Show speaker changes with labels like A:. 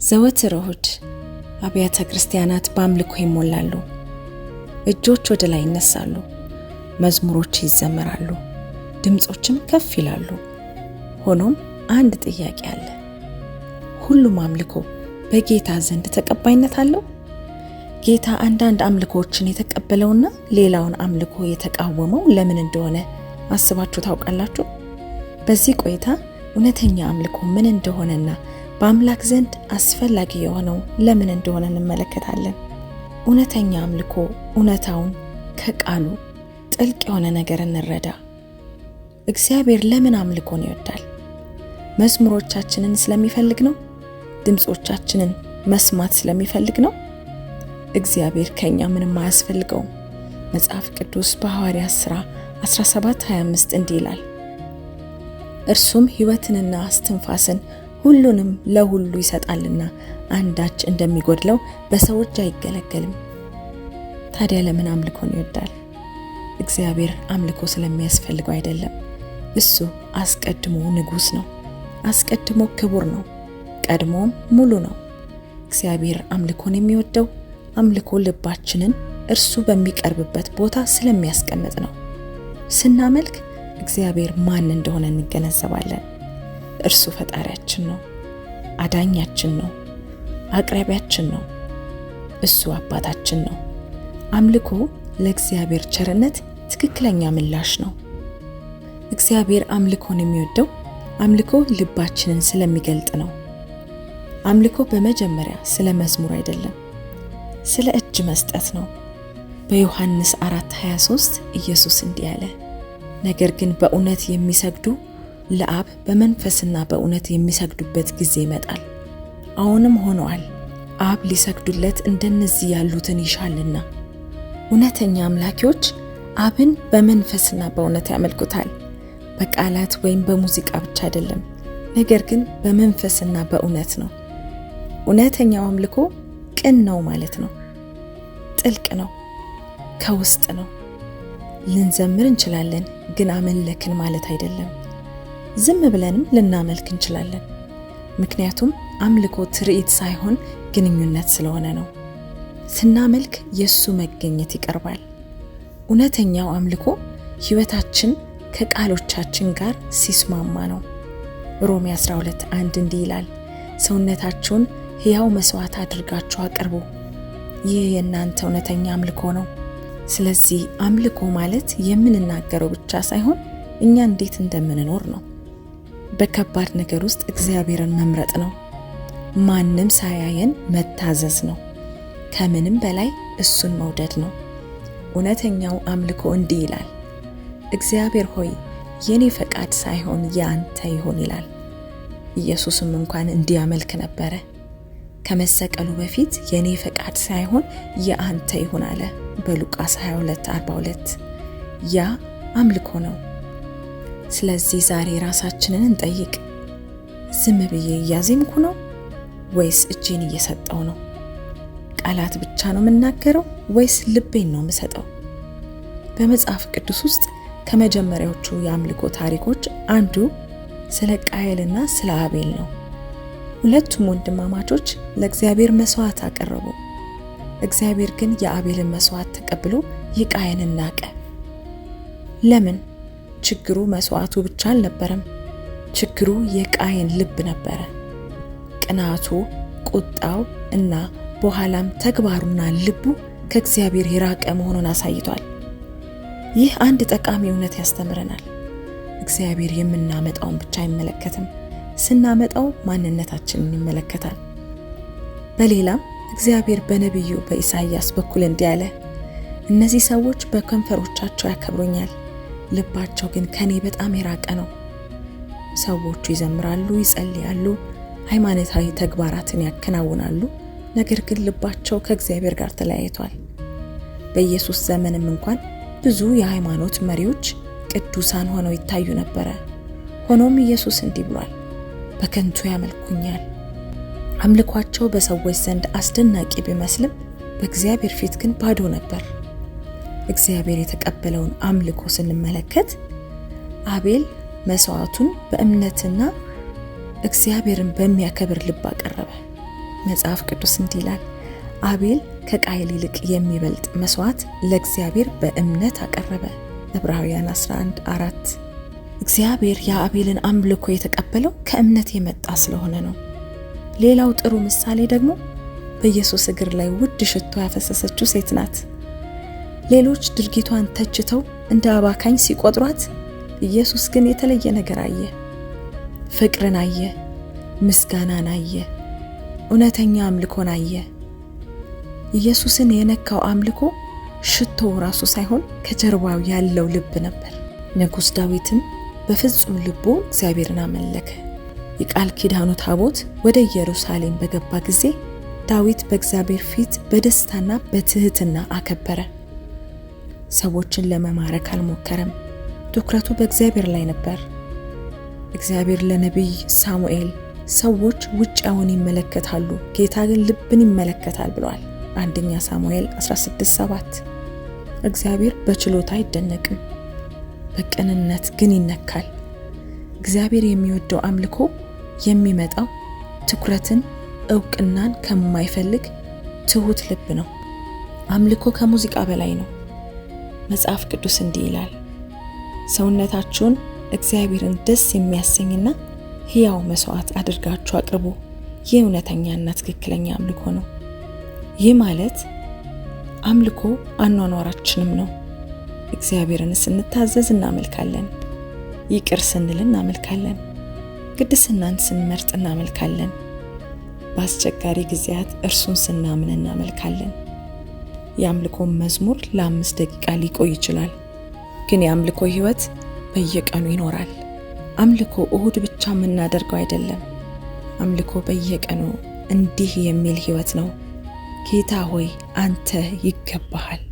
A: ዘወትር እሁድ አብያተ ክርስቲያናት በአምልኮ ይሞላሉ። እጆች ወደ ላይ ይነሳሉ፣ መዝሙሮች ይዘመራሉ፣ ድምጾችም ከፍ ይላሉ። ሆኖም አንድ ጥያቄ አለ። ሁሉም አምልኮ በጌታ ዘንድ ተቀባይነት አለው? ጌታ አንዳንድ አምልኮዎችን የተቀበለውና ሌላውን አምልኮ የተቃወመው ለምን እንደሆነ አስባችሁ ታውቃላችሁ? በዚህ ቆይታ እውነተኛ አምልኮ ምን እንደሆነና በአምላክ ዘንድ አስፈላጊ የሆነው ለምን እንደሆነ እንመለከታለን። እውነተኛ አምልኮ እውነታውን ከቃሉ ጥልቅ የሆነ ነገር እንረዳ። እግዚአብሔር ለምን አምልኮን ይወዳል? መዝሙሮቻችንን ስለሚፈልግ ነው? ድምጾቻችንን መስማት ስለሚፈልግ ነው? እግዚአብሔር ከኛ ምንም አያስፈልገውም። መጽሐፍ ቅዱስ በሐዋርያት ሥራ 17:25 እንዲህ ይላል፣ እርሱም ሕይወትንና እስትንፋስን ሁሉንም ለሁሉ ይሰጣልና አንዳች እንደሚጎድለው በሰው እጅ አይገለገልም። ታዲያ ለምን አምልኮን ይወዳል? እግዚአብሔር አምልኮ ስለሚያስፈልገው አይደለም። እሱ አስቀድሞ ንጉሥ ነው፣ አስቀድሞ ክቡር ነው፣ ቀድሞም ሙሉ ነው። እግዚአብሔር አምልኮን የሚወደው አምልኮ ልባችንን እርሱ በሚቀርብበት ቦታ ስለሚያስቀምጥ ነው። ስናመልክ እግዚአብሔር ማን እንደሆነ እንገነዘባለን። እርሱ ፈጣሪያችን ነው፣ አዳኛችን ነው፣ አቅራቢያችን ነው። እሱ አባታችን ነው። አምልኮ ለእግዚአብሔር ቸርነት ትክክለኛ ምላሽ ነው። እግዚአብሔር አምልኮን የሚወደው አምልኮ ልባችንን ስለሚገልጥ ነው። አምልኮ በመጀመሪያ ስለ መዝሙር አይደለም፣ ስለ እጅ መስጠት ነው። በዮሐንስ 4:23 ኢየሱስ እንዲህ አለ፣ ነገር ግን በእውነት የሚሰግዱ ለአብ በመንፈስና በእውነት የሚሰግዱበት ጊዜ ይመጣል፣ አሁንም ሆኗል። አብ ሊሰግዱለት እንደነዚህ ያሉትን ይሻልና። እውነተኛ አምላኪዎች አብን በመንፈስና በእውነት ያመልኩታል። በቃላት ወይም በሙዚቃ ብቻ አይደለም፣ ነገር ግን በመንፈስና በእውነት ነው። እውነተኛው አምልኮ ቅን ነው ማለት ነው። ጥልቅ ነው፣ ከውስጥ ነው። ልንዘምር እንችላለን፣ ግን አመለክን ማለት አይደለም። ዝም ብለንም ልናመልክ እንችላለን፣ ምክንያቱም አምልኮ ትርኢት ሳይሆን ግንኙነት ስለሆነ ነው። ስናመልክ የሱ መገኘት ይቀርባል። እውነተኛው አምልኮ ሕይወታችን ከቃሎቻችን ጋር ሲስማማ ነው። ሮሜ 12:1 እንዲህ ይላል፣ ሰውነታችሁን ሕያው መስዋዕት አድርጋችሁ አቅርቡ፣ ይህ የእናንተ እውነተኛ አምልኮ ነው። ስለዚህ አምልኮ ማለት የምንናገረው ብቻ ሳይሆን እኛ እንዴት እንደምንኖር ነው። በከባድ ነገር ውስጥ እግዚአብሔርን መምረጥ ነው። ማንም ሳያየን መታዘዝ ነው። ከምንም በላይ እሱን መውደድ ነው። እውነተኛው አምልኮ እንዲህ ይላል፣ እግዚአብሔር ሆይ የኔ ፈቃድ ሳይሆን ያንተ ይሁን ይላል። ኢየሱስም እንኳን እንዲያመልክ ነበረ። ከመሰቀሉ በፊት የኔ ፈቃድ ሳይሆን ያንተ ይሁን አለ በሉቃስ 22:42። ያ አምልኮ ነው። ስለዚህ ዛሬ ራሳችንን እንጠይቅ። ዝም ብዬ እያዜምኩ ነው ወይስ እጄን እየሰጠው ነው? ቃላት ብቻ ነው የምናገረው ወይስ ልቤን ነው የምሰጠው? በመጽሐፍ ቅዱስ ውስጥ ከመጀመሪያዎቹ የአምልኮ ታሪኮች አንዱ ስለ ቃየልና ስለ አቤል ነው። ሁለቱም ወንድማማቾች ለእግዚአብሔር መስዋዕት አቀረቡ። እግዚአብሔር ግን የአቤልን መስዋዕት ተቀብሎ የቃየንን ናቀ። ለምን? ችግሩ መስዋዕቱ ብቻ አልነበረም። ችግሩ የቃየን ልብ ነበረ። ቅናቱ፣ ቁጣው እና በኋላም ተግባሩና ልቡ ከእግዚአብሔር የራቀ መሆኑን አሳይቷል። ይህ አንድ ጠቃሚ እውነት ያስተምረናል። እግዚአብሔር የምናመጣውን ብቻ አይመለከትም፣ ስናመጣው ማንነታችንን ይመለከታል። በሌላም እግዚአብሔር በነቢዩ በኢሳይያስ በኩል እንዲህ አለ፣ እነዚህ ሰዎች በከንፈሮቻቸው ያከብሩኛል፣ ልባቸው ግን ከኔ በጣም የራቀ ነው። ሰዎቹ ይዘምራሉ፣ ይጸልያሉ፣ ሃይማኖታዊ ተግባራትን ያከናውናሉ፣ ነገር ግን ልባቸው ከእግዚአብሔር ጋር ተለያይቷል። በኢየሱስ ዘመንም እንኳን ብዙ የሃይማኖት መሪዎች ቅዱሳን ሆነው ይታዩ ነበረ። ሆኖም ኢየሱስ እንዲህ ብሏል፣ በከንቱ ያመልኩኛል። አምልኳቸው በሰዎች ዘንድ አስደናቂ ቢመስልም በእግዚአብሔር ፊት ግን ባዶ ነበር። እግዚአብሔር የተቀበለውን አምልኮ ስንመለከት አቤል መስዋዕቱን በእምነትና እግዚአብሔርን በሚያከብር ልብ አቀረበ። መጽሐፍ ቅዱስ እንዲህ ይላል፣ አቤል ከቃየል ይልቅ የሚበልጥ መስዋዕት ለእግዚአብሔር በእምነት አቀረበ። ዕብራውያን 11:4። እግዚአብሔር የአቤልን አምልኮ የተቀበለው ከእምነት የመጣ ስለሆነ ነው። ሌላው ጥሩ ምሳሌ ደግሞ በኢየሱስ እግር ላይ ውድ ሽቶ ያፈሰሰችው ሴት ናት። ሌሎች ድርጊቷን ተችተው እንደ አባካኝ ሲቆጥሯት፣ ኢየሱስ ግን የተለየ ነገር አየ። ፍቅርን አየ፣ ምስጋናን አየ፣ እውነተኛ አምልኮን አየ። ኢየሱስን የነካው አምልኮ ሽቶው ራሱ ሳይሆን ከጀርባው ያለው ልብ ነበር። ንጉሥ ዳዊትም በፍጹም ልቡ እግዚአብሔርን አመለከ። የቃል ኪዳኑ ታቦት ወደ ኢየሩሳሌም በገባ ጊዜ ዳዊት በእግዚአብሔር ፊት በደስታና በትህትና አከበረ። ሰዎችን ለመማረክ አልሞከረም። ትኩረቱ በእግዚአብሔር ላይ ነበር። እግዚአብሔር ለነቢይ ሳሙኤል ሰዎች ውጫውን ይመለከታሉ፣ ጌታ ግን ልብን ይመለከታል ብሏል። አንደኛ ሳሙኤል 16:7። እግዚአብሔር በችሎታ አይደነቅም፣ በቅንነት ግን ይነካል። እግዚአብሔር የሚወደው አምልኮ የሚመጣው ትኩረትን፣ እውቅናን ከማይፈልግ ትሁት ልብ ነው። አምልኮ ከሙዚቃ በላይ ነው። መጽሐፍ ቅዱስ እንዲህ ይላል፣ ሰውነታችሁን እግዚአብሔርን ደስ የሚያሰኝና ሕያው መስዋዕት አድርጋችሁ አቅርቡ። ይህ እውነተኛና ትክክለኛ አምልኮ ነው። ይህ ማለት አምልኮ አኗኗራችንም ነው። እግዚአብሔርን ስንታዘዝ እናመልካለን፣ ይቅር ስንል እናመልካለን፣ ቅድስናን ስንመርጥ እናመልካለን፣ በአስቸጋሪ ጊዜያት እርሱን ስናምን እናመልካለን። የአምልኮ መዝሙር ለ5 ደቂቃ ሊቆይ ይችላል፣ ግን የአምልኮ ሕይወት በየቀኑ ይኖራል። አምልኮ እሁድ ብቻ የምናደርገው አይደለም። አምልኮ በየቀኑ እንዲህ የሚል ሕይወት ነው፣ ጌታ ሆይ አንተ ይገባሃል።